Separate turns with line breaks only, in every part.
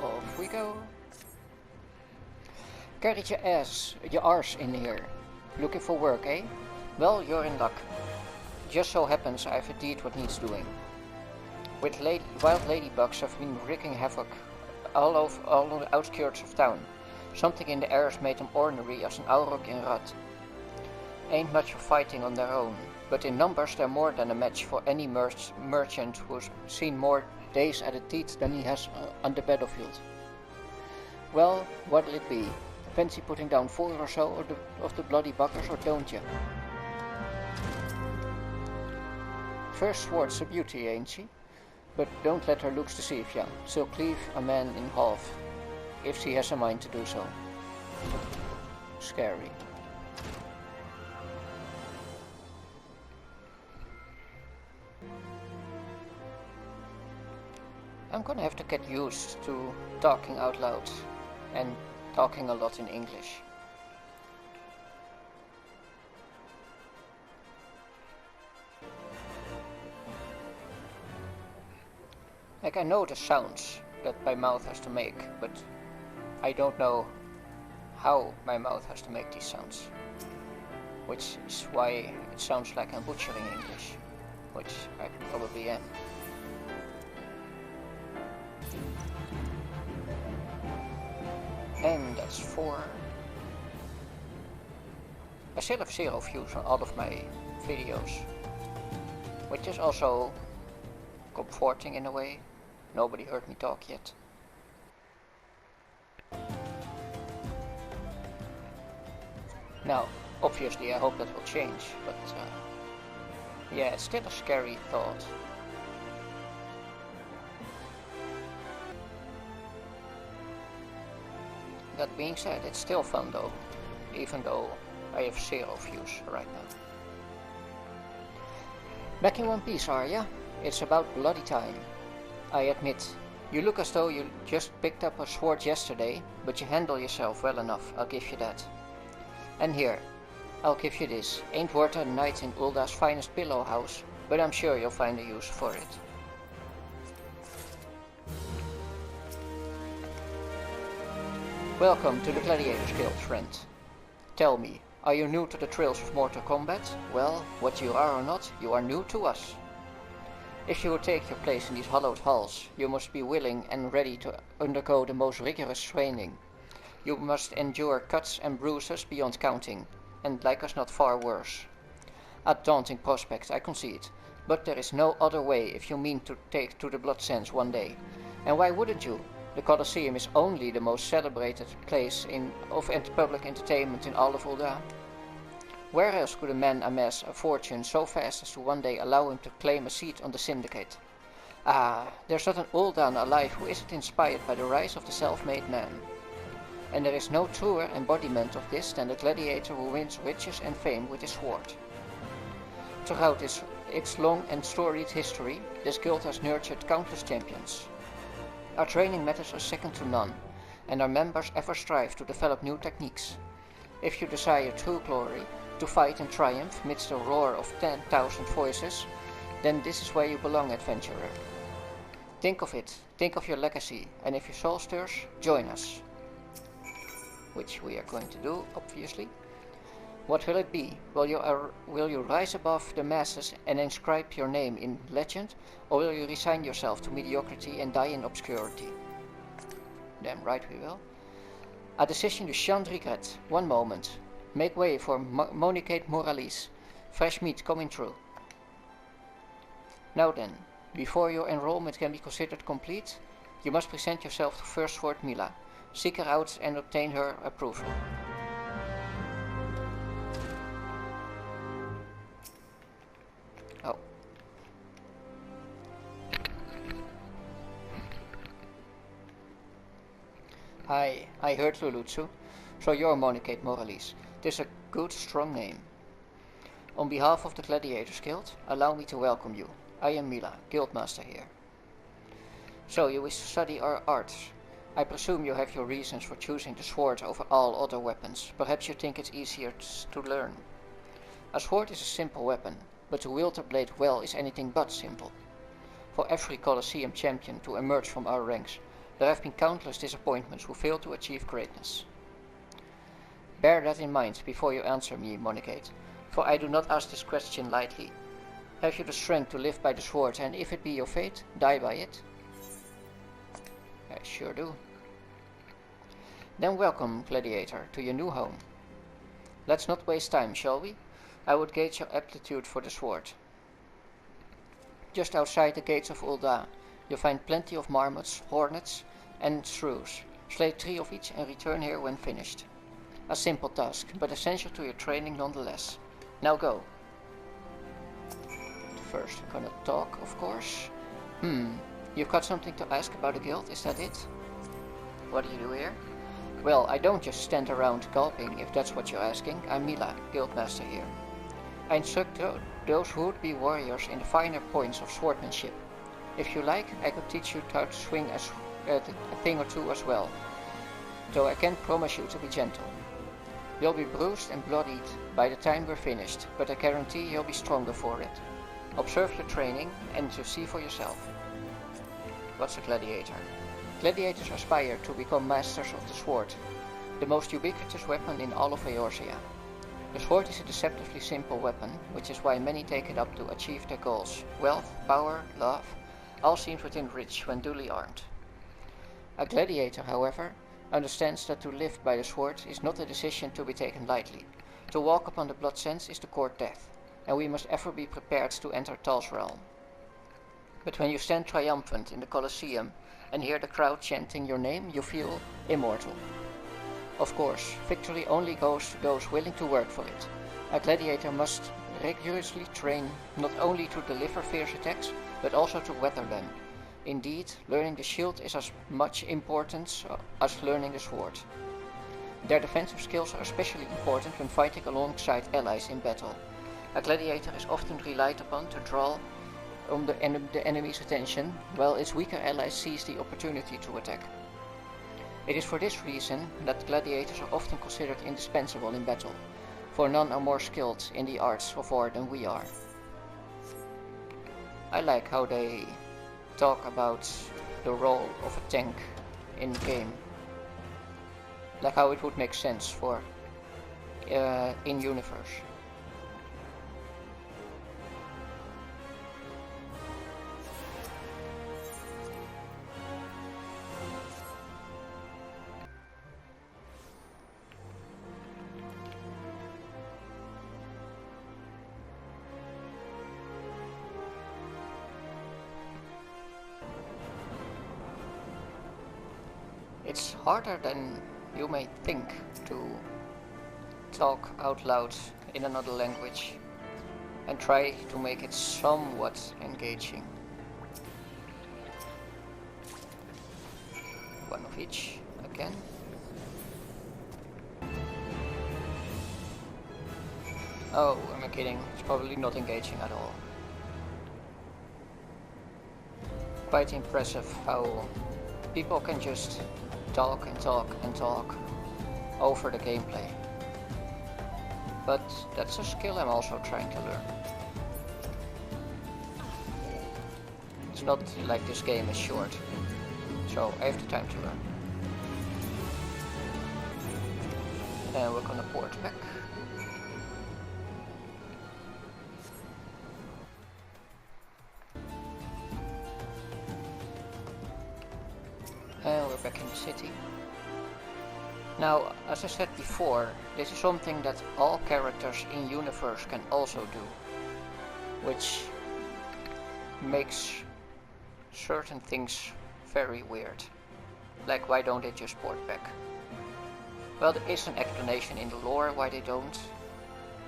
Off we go. Carry your arse in here. Looking for work, eh? Well, you're in luck. Just so happens I've indeed what needs doing. Wild ladybugs have been wreaking havoc all on the outskirts of town. Something in the air has made them ornery as an auroch in rat. Ain't much for fighting on their own, but in numbers they're more than a match for any merchant who's seen more days at a teat than he has on the battlefield. Well, what'll it be? Fancy putting down 4 or so of the bloody buggers, or don't you? First sword's a beauty, ain't she? But don't let her looks deceive ya. She'll cleave a man in half, if she has a mind to do so. Scary. I'm gonna have to get used to talking out loud and talking a lot in English. Like, I know the sounds that my mouth has to make, but I don't know how my mouth has to make these sounds. Which is why it sounds like I'm butchering English, which I probably am. And that's 4. I still have 0 views on all of my videos, which is also comforting in a way. Nobody heard me talk yet. Now, obviously I hope that will change, but yeah, it's still a scary thought. That being said, it's still fun though, even though I have 0 views right now. Back in one piece, are ya? It's about bloody time. I admit, you look as though you just picked up a sword yesterday, but you handle yourself well enough, I'll give you that. And here, I'll give you this. Ain't worth a night in Ulda's finest pillow house, but I'm sure you'll find a use for it. Welcome to the Gladiator Guild, friend. Tell me, are you new to the thrills of Mortal Kombat? Well, what you are or not, you are new to us. If you would take your place in these hallowed halls, you must be willing and ready to undergo the most rigorous training. You must endure cuts and bruises beyond counting, and like us not far worse. A daunting prospect, I concede, but there is no other way if you mean to take to the blood sands one day. And why wouldn't you? The Colosseum is only the most celebrated place of public entertainment in all of Ulda. Where else could a man amass a fortune so fast as to one day allow him to claim a seat on the syndicate? Ah, there's not an Uldan alive who isn't inspired by the rise of the self-made man. And there is no truer embodiment of this than the gladiator who wins riches and fame with his sword. Throughout its long and storied history, this guild has nurtured countless champions. Our training methods are second to none, and our members ever strive to develop new techniques. If you desire true glory, to fight and triumph amidst the roar of 10,000 voices, then this is where you belong, adventurer. Think of it, think of your legacy, and if your soul stirs, join us. Which we are going to do, obviously. What will it be? Will you rise above the masses and inscribe your name in legend, or will you resign yourself to mediocrity and die in obscurity? Damn right we will. A decision you shan't regret. One moment. Make way for Monicate Morales. Fresh meat coming through. Now then, before your enrollment can be considered complete, you must present yourself to First Sword Mila. Seek her out and obtain her approval. Oh. Hi, I heard Lulutsu. So you're Monicate Morales. This is a good, strong name. On behalf of the Gladiators Guild, allow me to welcome you. I am Mila, Guildmaster here. So you wish to study our arts. I presume you have your reasons for choosing the sword over all other weapons. Perhaps you think it's easier to learn. A sword is a simple weapon, but to wield a blade well is anything but simple. For every Colosseum champion to emerge from our ranks, There have been countless disappointments who failed to achieve greatness. Bear that in mind before you answer me, Monegate, for I do not ask this question lightly. Have you the strength to live by the sword, and if it be your fate, die by it? I sure do. Then welcome, Gladiator, to your new home. Let's not waste time, shall we? I would gauge your aptitude for the sword. Just outside the gates of Ul'dah, you'll find plenty of marmots, hornets, and shrews. Slay 3 of each and return here when finished. A simple task, but essential to your training nonetheless. Now go. First, we're gonna talk, of course. You've got something to ask about the guild, is that it? What do you do here? Well, I don't just stand around gulping, if that's what you're asking. I'm Mila, guildmaster here. I instruct those who would be warriors in the finer points of swordsmanship. If you like, I could teach you how to swing a thing or two as well, though I can't promise you to be gentle. You'll be bruised and bloodied by the time we're finished, but I guarantee you'll be stronger for it. Observe your training and you'll see for yourself. What's a gladiator? Gladiators aspire to become masters of the sword, the most ubiquitous weapon in all of Eorzea. The sword is a deceptively simple weapon, which is why many take it up to achieve their goals. Wealth, power, love, all seems within reach when duly armed. A gladiator, however, understands that to live by the sword is not a decision to be taken lightly. To walk upon the blood sands is to court death, and we must ever be prepared to enter Tal's realm. But when you stand triumphant in the Colosseum and hear the crowd chanting your name, you feel immortal. Of course, victory only goes to those willing to work for it. A gladiator must rigorously train not only to deliver fierce attacks, but also to weather them. Indeed, learning the shield is as much important as learning the sword. Their defensive skills are especially important when fighting alongside allies in battle. A gladiator is often relied upon to draw the enemy's attention, while its weaker allies seize the opportunity to attack. It is for this reason that gladiators are often considered indispensable in battle, for none are more skilled in the arts of war than we are. I like how they talk about the role of a tank in game, like how it would make sense for in-universe. It's harder than you may think to talk out loud in another language and try to make it somewhat engaging. One of each, again. Oh, am I kidding? It's probably not engaging at all. Quite impressive how people can just talk and talk and talk over the gameplay. But that's a skill I'm also trying to learn. It's not like this game is short, so I have the time to learn. And we're gonna port back. And we're back in the city. Now, as I said before, this is something that all characters in universe can also do, which makes certain things very weird. Like, why don't they just port back? Well, there is an explanation in the lore why they don't.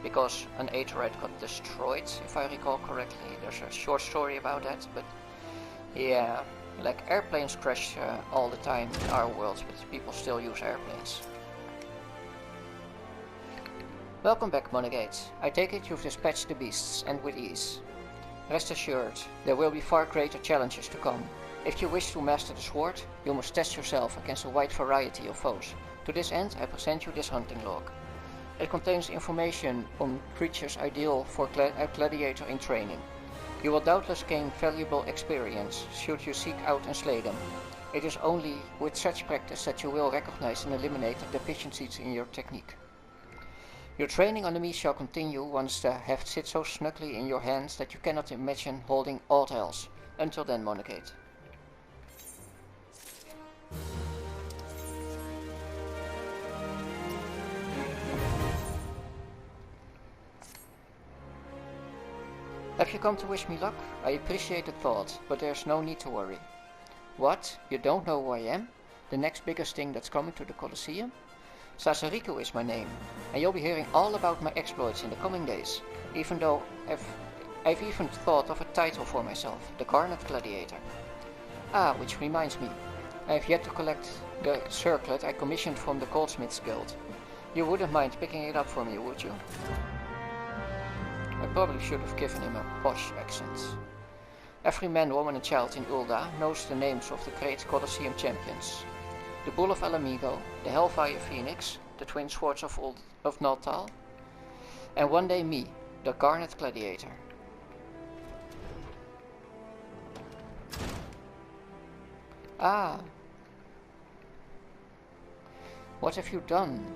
Because an Aetheryte got destroyed, if I recall correctly. There's a short story about that, but yeah. Like, airplanes crash all the time in our world, but people still use airplanes. Welcome back, Monegate. I take it you've dispatched the beasts, and with ease. Rest assured, there will be far greater challenges to come. If you wish to master the sword, you must test yourself against a wide variety of foes. To this end, I present you this hunting log. It contains information on creatures ideal for a gladiator in training. You will doubtless gain valuable experience should you seek out and slay them. It is only with such practice that you will recognize and eliminate the deficiencies in your technique. Your training under me shall continue once the heft sits so snugly in your hands that you cannot imagine holding aught else. Until then, Monocate. Have you come to wish me luck? I appreciate the thought, but there's no need to worry. What? You don't know who I am? The next biggest thing that's coming to the Colosseum? Sasariku is my name, and you'll be hearing all about my exploits in the coming days, even though I've even thought of a title for myself, the Garnet Gladiator. Ah, which reminds me, I have yet to collect the circlet I commissioned from the Goldsmiths Guild. You wouldn't mind picking it up for me, would you? I probably should have given him a posh accent. Every man, woman and child in Ulda knows the names of the great Colosseum champions. The Bull of Alamigo, the Hellfire Phoenix, the Twin Swords of Naltal, and one day me, the Garnet Gladiator. Ah! What have you done?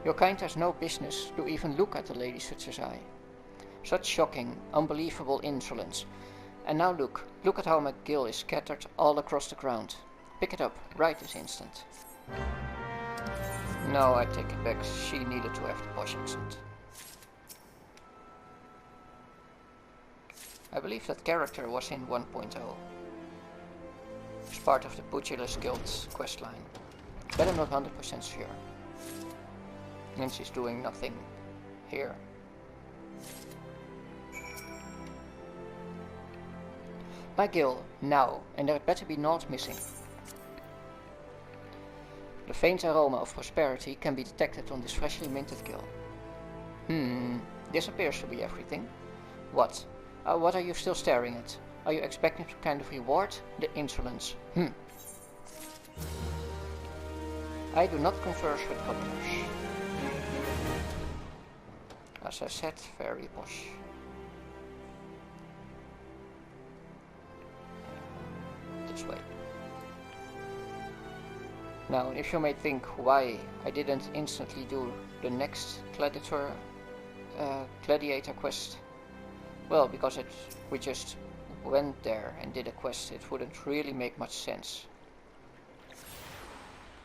Your kind has no business to even look at a lady such as I. Such shocking, unbelievable insolence. And now look at how my gill is scattered all across the ground. Pick it up, right this instant. No, I take it back, she needed to have the posh accent. I believe that character was in 1.0. It's part of the Pugilist Guild's questline. But I'm not 100% sure. And she's doing nothing here. My gill, now, and there had better be naught missing. The faint aroma of prosperity can be detected on this freshly minted gill. This appears to be everything. What? What are you still staring at? Are you expecting some kind of reward? The insolence. I do not converse with commoners. As I said, very posh. This way. Now, if you may think why I didn't instantly do the next Gladiator quest, well, because we just went there and did a quest, it wouldn't really make much sense.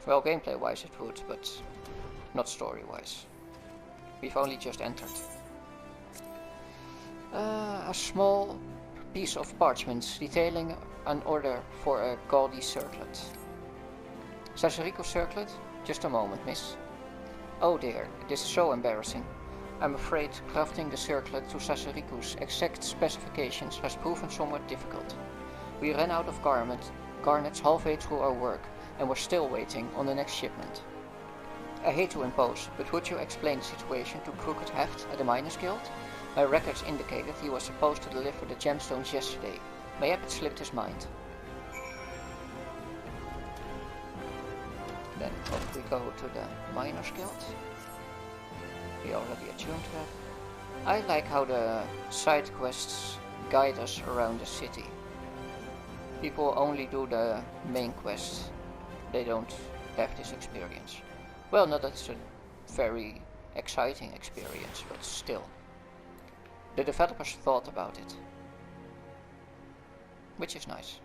Well, gameplay-wise it would, but not story-wise. We've only just entered. A small piece of parchment detailing an order for a gaudy circlet. Sasariku's circlet? Just a moment, miss. Oh dear, this is so embarrassing. I'm afraid crafting the circlet to Sasariku's exact specifications has proven somewhat difficult. We ran out of garnets halfway through our work, and we're still waiting on the next shipment. I hate to impose, but would you explain the situation to Crooked Heft at the Miners Guild? My records indicated he was supposed to deliver the gemstones yesterday. Mayhap it slipped his mind. Then off we go to the Miners Guild. We already attuned to that. I like how the side quests guide us around the city. People only do the main quests. They don't have this experience. Well, not that it's a very exciting experience, but still. The developers thought about it. Which is nice.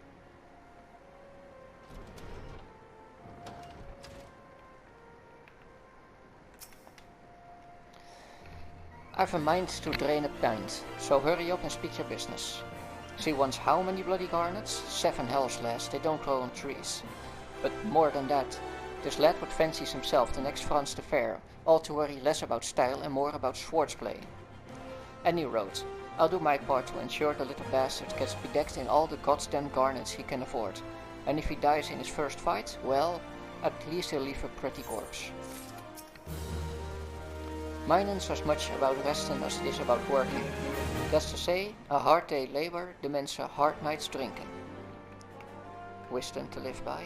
I've a mind to drain a pint, so hurry up and speak your business. She wants how many bloody garnets? 7 hells, lass, they don't grow on trees. But more than that, this lad would fancies himself the next Frans the Fair, all to worry less about style and more about swordplay. Any road, I'll do my part to ensure the little bastard gets bedecked in all the goddamn garnets he can afford. And if he dies in his first fight, well, at least he'll leave a pretty corpse. Mining's as much about resting as it is about working. That's to say, a hard day labor demands a hard night's drinking. Wisdom to live by.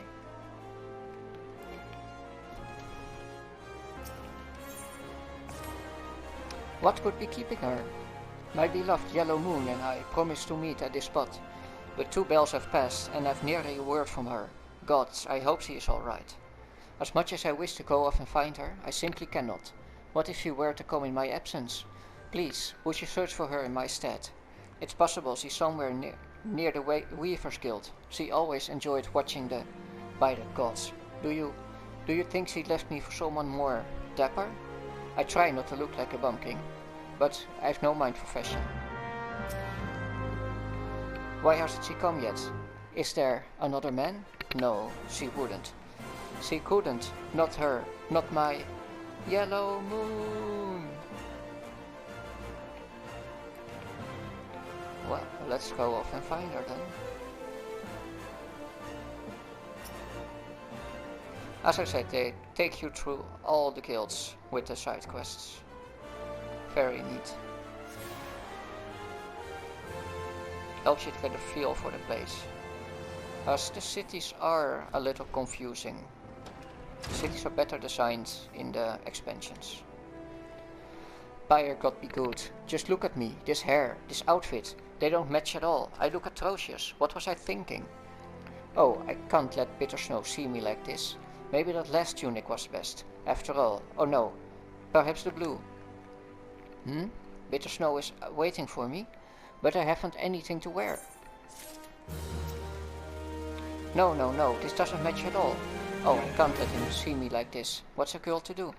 What could be keeping her? My beloved Yellow Moon and I promised to meet at this spot, but 2 bells have passed and I've nearly a word from her. Gods, I hope she is all right. As much as I wish to go off and find her, I simply cannot. What if she were to come in my absence? Please, would you search for her in my stead? It's possible she's somewhere near the Weavers Guild. She always enjoyed watching the... By the gods, do you think she left me for someone more dapper? I try not to look like a bumpkin, but I've no mind for fashion. Why hasn't she come yet? Is there another man? No, she wouldn't. She couldn't. Not her. Not my yellow moon. Well, let's go off and find her then. As I said, they take you through all the guilds with the side quests. Very neat. Helps you to get a feel for the place. As the cities are a little confusing. The cities are better designed in the expansions. Buyer God be good. Just look at me, this hair, this outfit. They don't match at all. I look atrocious. What was I thinking? Oh, I can't let Bitter Snow see me like this. Maybe that last tunic was best. After all. Oh no. Perhaps the blue. Bitter Snow is waiting for me, but I haven't anything to wear. No, this doesn't match at all. Oh, I can't let him see me like this. What's a girl to do?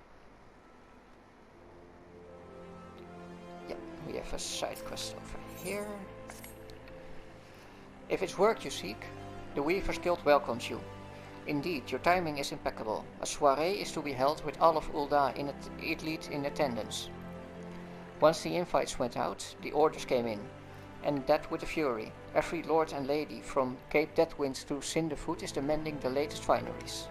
Yeah, we have a side quest over here. If it's work you seek, the Weavers Guild welcomes you. Indeed, your timing is impeccable. A soiree is to be held with all of Ul'dah elite in attendance. Once the invites went out, the orders came in, and that with a fury. Every lord and lady from Cape Deathwind to Cinderfoot is demanding the latest fineries.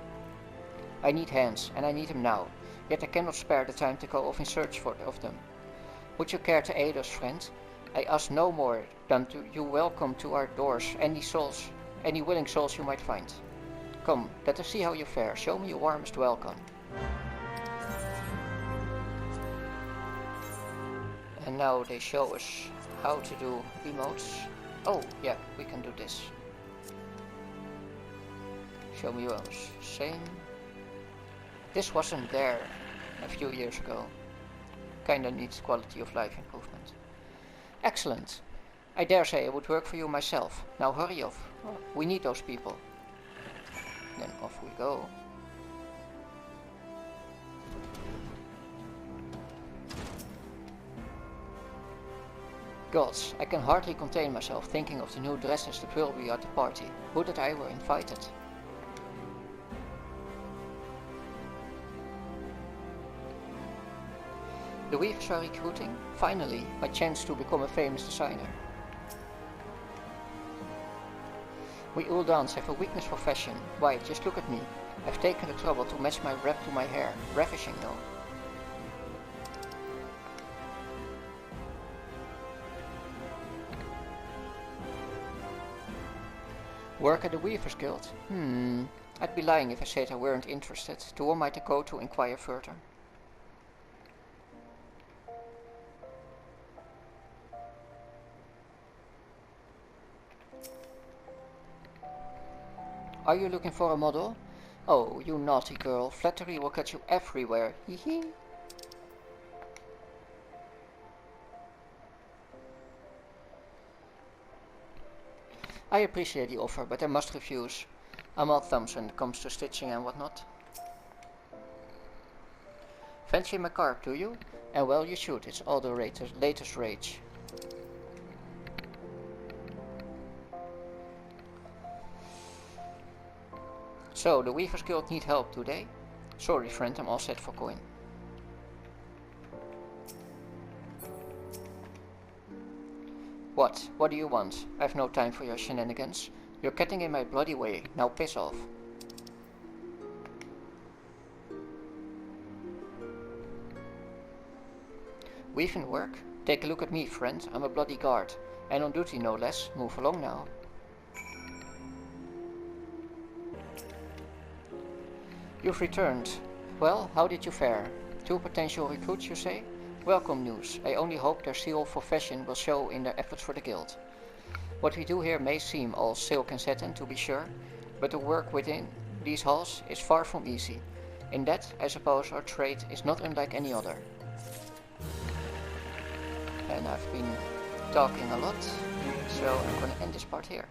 I need hands, and I need them now, yet I cannot spare the time to go off in search of them. Would you care to aid us, friend? I ask no more than you welcome to our doors any willing souls you might find. Come, let us see how you fare. Show me your warmest welcome. And now they show us how to do emotes. Oh, yeah, we can do this. Show me yours. Same. This wasn't there a few years ago. Kinda needs quality of life improvement. Excellent. I dare say I would work for you myself. Now hurry off. We need those people. Then off we go. Gods, I can hardly contain myself thinking of the new dresses that will be at the party. Would that I were invited. The Weavers are recruiting? Finally, my chance to become a famous designer. We Uldans have a weakness for fashion. Why, just look at me. I've taken the trouble to match my wrap to my hair. Ravishing, no? Work at the Weavers Guild? I'd be lying if I said I weren't interested. To whom might I go to inquire further? Are you looking for a model? Oh, you naughty girl. Flattery will get you everywhere. Hee. I appreciate the offer, but I must refuse. I'm all thumbs when it comes to stitching and whatnot. Fancy my carp, do you? And well, you should. It's all the latest rage. So, the Weavers Guild need help, do they? Sorry friend, I'm all set for coin. What? What do you want? I've no time for your shenanigans. You're getting in my bloody way. Now piss off. Weaving work? Take a look at me, friend. I'm a bloody guard. And on duty, no less. Move along now. You've returned. Well, how did you fare? 2 potential recruits, you say? Welcome news. I only hope their zeal for fashion will show in their efforts for the guild. What we do here may seem all silk and satin, to be sure, but the work within these halls is far from easy. In that, I suppose our trade is not unlike any other. And I've been talking a lot, so I'm gonna end this part here.